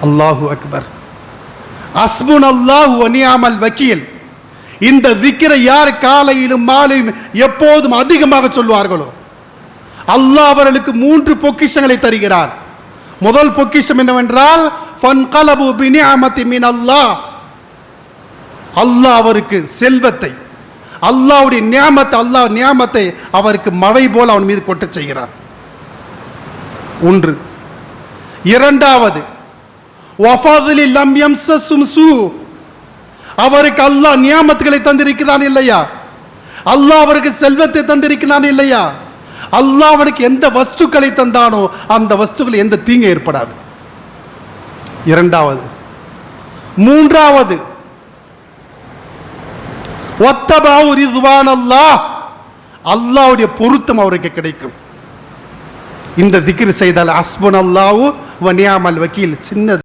அல்லாஹு அக்பர். ஹஸ்புனல்லாஹு வ நிஅமல் வக்கீல். இந்த திக்ரை யார் காலையிலும் மாலையும் எப்போதும் அதிகமாக சொல்வார்களோ அல்லாஹ் அவர்களுக்கு 3 பொக்கிஷங்களை தருகிறார். முதல் பொக்கிஷம் என்னவென்றால் ஃபன்கலபு பினிஅமதி மினல்லாஹ். அல்லாஹ் அவருக்கு செல்வத்தை, அல்லாஹ்வுடைய நியாமத்தை, அல்லாஹ் நியாமத்தை அவருக்கு மழை போல அவன் மீது கொட்டச் செய்கிறான். ஒன்று. இரண்டாவது வஃபத்லி லம் யம்சஸும் சூ. அவருக்கு அல்லாஹ் நியாமத்துகளை தந்திருக்கிறான் இல்லையா, அல்லாஹ் அவருக்கு செல்வத்தை தந்திருக்கிறான் இல்லையா, அல்லாஹ் அவனுக்கு எந்த வஸ்துக்களை தந்தானோ அந்த வஸ்துக்கள் எந்த தீங்கு ஏற்படாது. இரண்டாவது. மூன்றாவது வத்தபஉ ரிضوانல்லாஹ். அல்லாஹ்வுடைய பொருத்தம் அவருக்கு கிடைக்கும். இந்த திக்ர் செய்தால் ஹஸ்புனல்லாஹு வ நிஅமல் வக்கீல். சின்ன